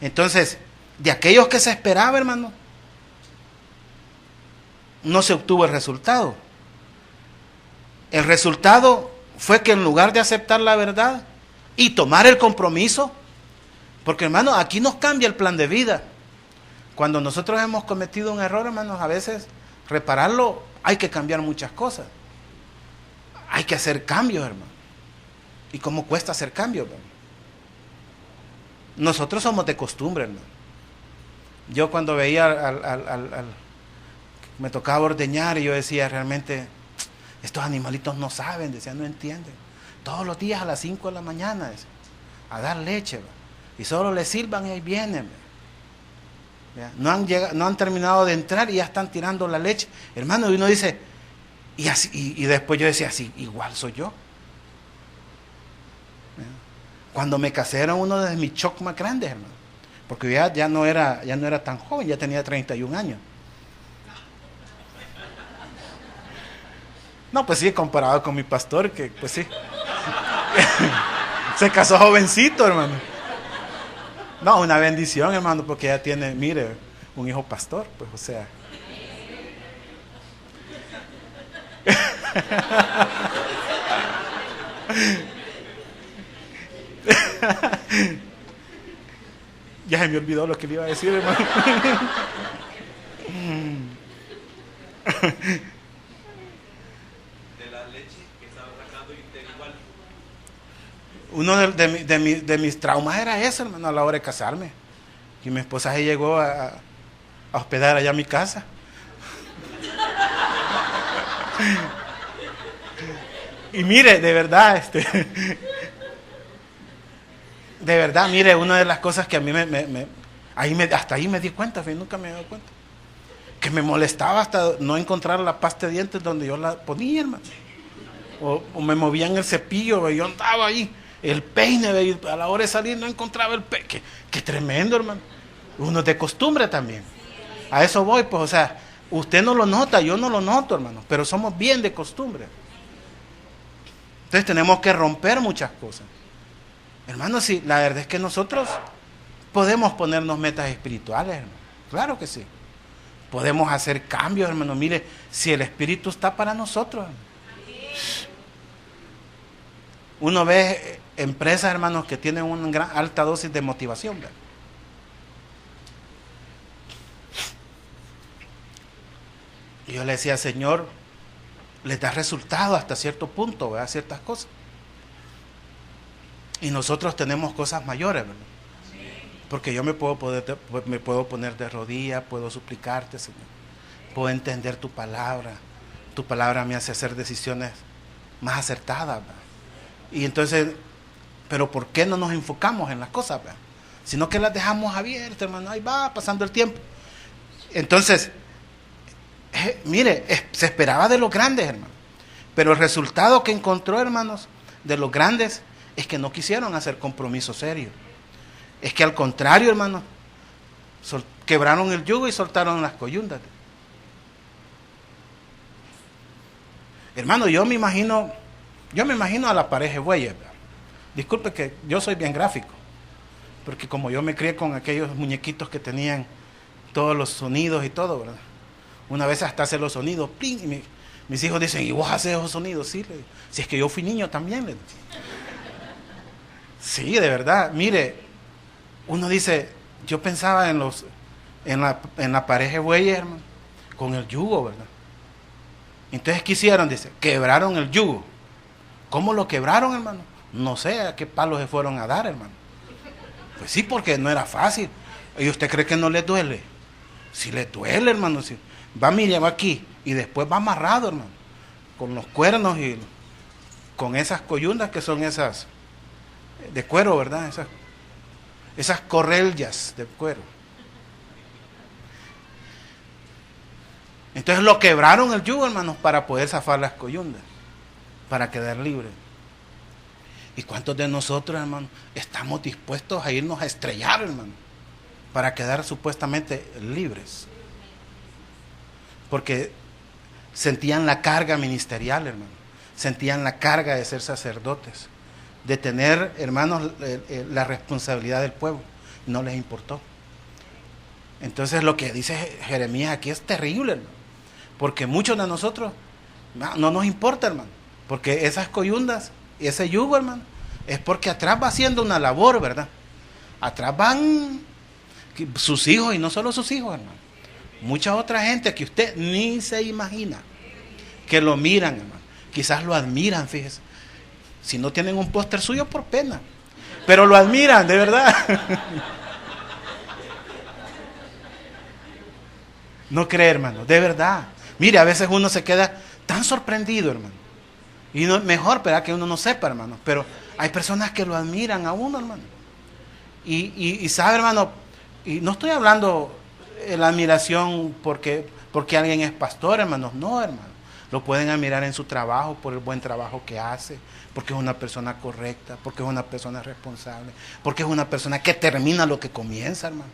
Entonces, de aquellos que se esperaba, hermano, no se obtuvo el resultado. El resultado fue que en lugar de aceptar la verdad y tomar el compromiso, porque, hermano, aquí nos cambia el plan de vida. Cuando nosotros hemos cometido un error, hermanos, a veces repararlo hay que cambiar muchas cosas. Hay que hacer cambios, hermano. ¿Y cómo cuesta hacer cambios, hermano? Nosotros somos de costumbre, hermano. Yo cuando veía me tocaba ordeñar y yo decía, realmente, estos animalitos no saben, decía, no entienden. Todos los días a las 5 de la mañana, decía, a dar leche, ¿verdad? Y solo les silban y ahí vienen, ¿verdad? No han terminado de entrar y ya están tirando la leche, hermano. Y uno dice, y después yo decía, así, igual soy yo. ¿Verdad? Cuando me casé era uno de mis shocks más grandes, hermano, porque ya no era tan joven, ya tenía 31 años. No, pues sí, comparado con mi pastor, que pues sí, se casó jovencito, hermano. No, una bendición, hermano, porque ya tiene, mire, un hijo pastor, pues, o sea. Ya se me olvidó lo que le iba a decir, hermano. Uno de mis traumas era ese, hermano, a la hora de casarme. Y mi esposa se llegó a hospedar allá a mi casa. Y mire, de verdad, de verdad, mire, una de las cosas que a mí hasta ahí me di cuenta, nunca me he dado cuenta, que me molestaba hasta no encontrar la pasta de dientes donde yo la ponía, hermano. O me movían el cepillo, yo andaba ahí, el peine, a la hora de salir no encontraba el peine. Qué tremendo, hermano. Uno es de costumbre también. A eso voy, pues, o sea, usted no lo nota, yo no lo noto, hermano, pero somos bien de costumbre. Entonces tenemos que romper muchas cosas. Hermano, sí, la verdad es que nosotros podemos ponernos metas espirituales, hermano. Claro que sí. Podemos hacer cambios, hermano. Mire, si el Espíritu está para nosotros, hermano. Uno ve empresas, hermanos, que tienen una gran alta dosis de motivación, ¿verdad? Y yo le decía, Señor, les da resultado hasta cierto punto, ¿verdad? Ciertas cosas. Y nosotros tenemos cosas mayores, ¿verdad? Porque yo me puedo poner de rodillas, puedo suplicarte, Señor. Puedo entender tu palabra. Tu palabra me hace hacer decisiones más acertadas, ¿verdad? Y entonces, pero ¿por qué no nos enfocamos en las cosas, ¿verdad? Sino que las dejamos abiertas, hermano. Ahí va pasando el tiempo. Entonces, mire, se esperaba de los grandes, hermano. Pero el resultado que encontró, hermanos, de los grandes, es que no quisieron hacer compromiso serio. Es que al contrario, hermanos, quebraron el yugo y soltaron las coyundas. Hermano, yo me imagino a la pareja de bueyes. Disculpe que yo soy bien gráfico, porque como yo me crié con aquellos muñequitos que tenían todos los sonidos y todo, ¿verdad? Una vez hasta hace los sonidos, ¡pling! Y mis hijos dicen, ¿y vos haces esos sonidos? Sí, si es que yo fui niño también. Sí, de verdad. Mire, uno dice, yo pensaba en la pareja de bueyes, hermano, con el yugo, ¿verdad? Entonces, ¿qué hicieron? Dice, quebraron el yugo. ¿Cómo lo quebraron, hermano? No sé a qué palos se fueron a dar, hermano. Pues sí, porque no era fácil. ¿Y usted cree que no le duele? Si le duele, hermano. Si va, mire, va aquí y después va amarrado, hermano, con los cuernos y con esas coyundas que son esas de cuero, ¿verdad? Esas correllas de cuero. Entonces lo quebraron el yugo, hermanos, para poder zafar las coyundas, para quedar libre. ¿Y cuántos de nosotros, hermano, estamos dispuestos a irnos a estrellar, hermano, para quedar supuestamente libres? Porque sentían la carga ministerial, hermano, sentían la carga de ser sacerdotes, de tener, hermanos, la responsabilidad del pueblo. No les importó. Entonces lo que dice Jeremías aquí es terrible, hermano, porque muchos de nosotros no nos importa, hermano, porque esas coyundas y ese yugo, hermano, es porque atrás va haciendo una labor, ¿verdad? Atrás van sus hijos, y no solo sus hijos, hermano, mucha otra gente que usted ni se imagina, que lo miran, hermano, quizás lo admiran, fíjese, si no tienen un póster suyo por pena, pero lo admiran, de verdad. No cree, hermano, de verdad. Mire, a veces uno se queda tan sorprendido, hermano. Y no, mejor, ¿verdad?, que uno no sepa, hermano. Pero hay personas que lo admiran a uno, hermano. Y sabe, hermano, y no estoy hablando de la admiración porque alguien es pastor, hermanos. No, hermano. Lo pueden admirar en su trabajo, por el buen trabajo que hace, porque es una persona correcta, porque es una persona responsable, porque es una persona que termina lo que comienza, hermano.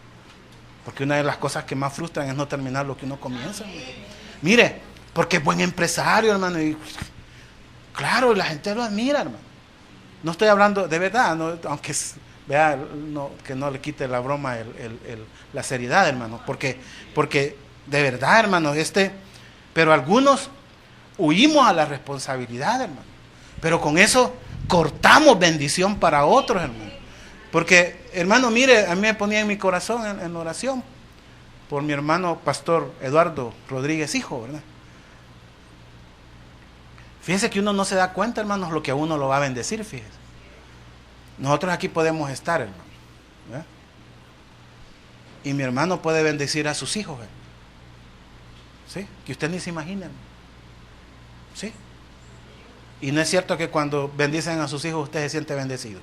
Porque una de las cosas que más frustran es no terminar lo que uno comienza, hermano. Mire, porque es buen empresario, hermano. Y claro, la gente lo admira, hermano. No estoy hablando, de verdad, no, aunque vea, no, que no le quite la broma la seriedad, hermano. Porque de verdad, hermano, pero algunos huimos a la responsabilidad, hermano. Pero con eso cortamos bendición para otros, hermano. Porque, hermano, mire, a mí me ponía en mi corazón en oración por mi hermano pastor Eduardo Rodríguez, hijo, ¿verdad? Fíjense que uno no se da cuenta, hermanos, lo que a uno lo va a bendecir, fíjense. Nosotros aquí podemos estar, hermano, ¿verdad? Y mi hermano puede bendecir a sus hijos, ¿verdad? ¿Sí? Que usted ni se imagina, hermano. ¿Sí? Y no es cierto que cuando bendicen a sus hijos usted se siente bendecido.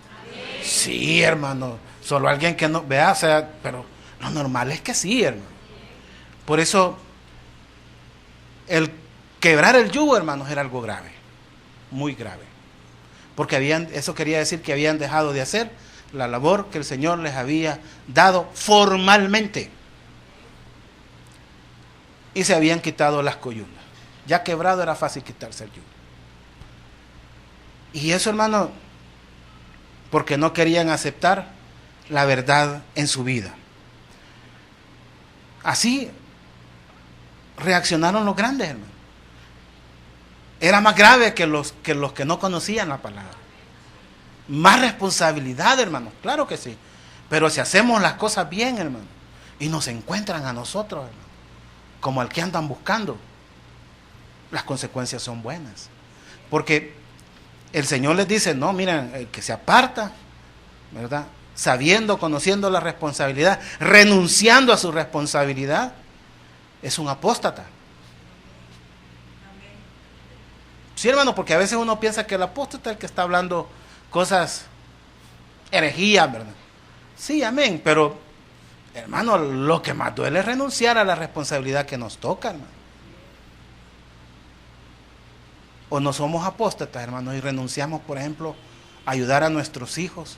Sí, hermano. Solo alguien que no vea, o sea, pero lo normal es que sí, hermano. Por eso, el quebrar el yugo, hermanos, era algo grave, muy grave. Porque eso quería decir que habían dejado de hacer la labor que el Señor les había dado formalmente. Y se habían quitado las coyundas. Ya quebrado era fácil quitarse el yugo. Y eso, hermano, porque no querían aceptar la verdad en su vida. Así reaccionaron los grandes, hermano. Era más grave que los que no conocían la palabra. Más responsabilidad, hermano, claro que sí. Pero si hacemos las cosas bien, hermano, y nos encuentran a nosotros, hermano, como al que andan buscando, las consecuencias son buenas. Porque el Señor les dice, no, miren, el que se aparta, ¿verdad?, sabiendo, conociendo la responsabilidad, renunciando a su responsabilidad, es un apóstata. Sí, hermano, porque a veces uno piensa que el apóstata es el que está hablando cosas, herejías, ¿verdad? Sí, amén, pero Hermano, lo que más duele es renunciar a la responsabilidad que nos toca, hermano. O no somos apóstatas, hermanos, y renunciamos, por ejemplo, a ayudar a nuestros hijos.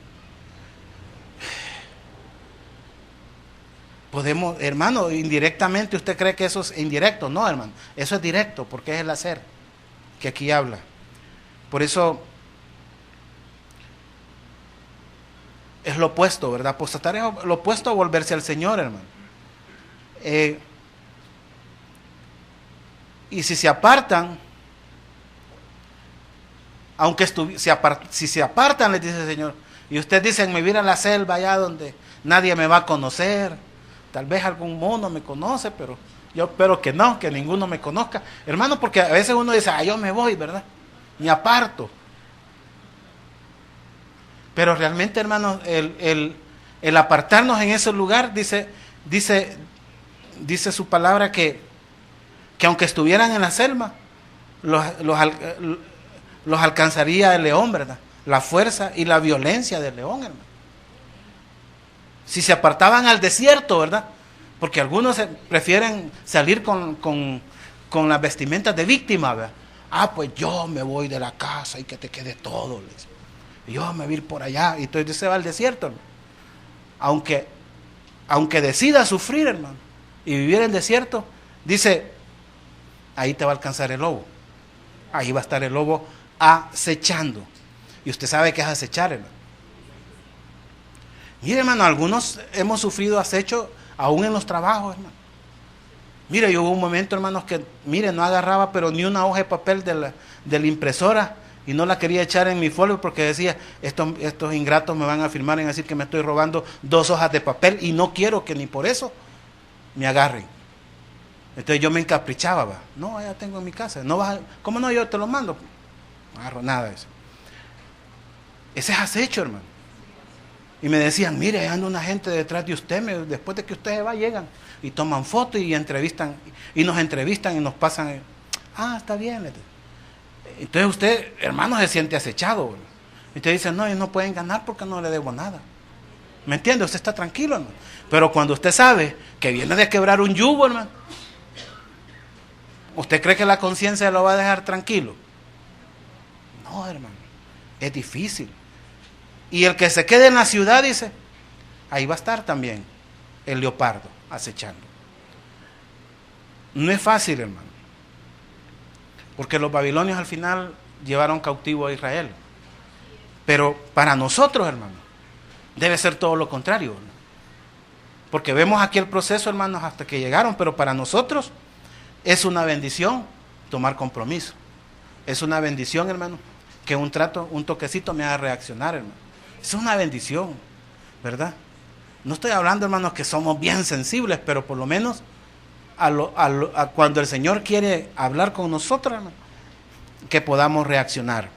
Podemos, hermano, indirectamente usted cree que eso es indirecto. No, hermano, eso es directo, porque es el hacer que aquí habla. Por eso es lo opuesto, ¿verdad? Apostatar es lo opuesto a volverse al Señor, hermano. Y si se apartan, aunque si se apartan, les dice el Señor, y ustedes dicen, me voy a la selva allá donde nadie me va a conocer, tal vez algún mono me conoce, pero yo espero que no, que ninguno me conozca. Hermano, porque a veces uno dice, yo me voy, ¿verdad? Me aparto. Pero realmente, hermano, el apartarnos en ese lugar, dice su palabra que aunque estuvieran en la selva, los alcanzaría el león, ¿verdad? La fuerza y la violencia del león, hermano. Si se apartaban al desierto, ¿verdad? Porque algunos prefieren salir con las vestimentas de víctima, ¿verdad? Pues yo me voy de la casa y que te quede todo, les. Yo me voy a ir por allá, y entonces se va al desierto, hermano. Aunque decida sufrir, hermano, y vivir en el desierto, dice, ahí te va a alcanzar el lobo. Ahí va a estar el lobo acechando. Y usted sabe qué es acechar, hermano. Mire, hermano, algunos hemos sufrido acecho aún en los trabajos, hermano. Mire, yo hubo un momento, hermanos, que, mire, no agarraba pero ni una hoja de papel de la impresora y no la quería echar en mi folio porque decía, estos ingratos me van a firmar en decir que me estoy robando 2 hojas de papel y no quiero que ni por eso me agarren. Entonces yo me encaprichaba, va. No, ya tengo en mi casa. No vas ¿cómo no? Yo te lo mando. No agarro nada de eso. Ese es acecho, hermano. Y me decían, mire, hay una gente detrás de usted, después de que usted se va, llegan y toman fotos y entrevistan, y nos entrevistan y nos pasan, está bien. Entonces usted, hermano, se siente acechado, ¿verdad? Y usted dice, no, ellos no pueden ganar porque no le debo nada. ¿Me entiende? Usted está tranquilo, hermano. Pero cuando usted sabe que viene de quebrar un yugo, hermano, ¿usted cree que la conciencia lo va a dejar tranquilo? No, hermano, es difícil. Y el que se quede en la ciudad, dice, ahí va a estar también el leopardo acechando. No es fácil, hermano, porque los babilonios al final llevaron cautivo a Israel. Pero para nosotros, hermano, debe ser todo lo contrario, ¿no? Porque vemos aquí el proceso, hermanos, hasta que llegaron, pero para nosotros es una bendición tomar compromiso. Es una bendición, hermano, que un toquecito me haga reaccionar, hermano. Es una bendición, ¿verdad? No estoy hablando, hermanos, que somos bien sensibles, pero por lo menos cuando el Señor quiere hablar con nosotros, hermano, que podamos reaccionar.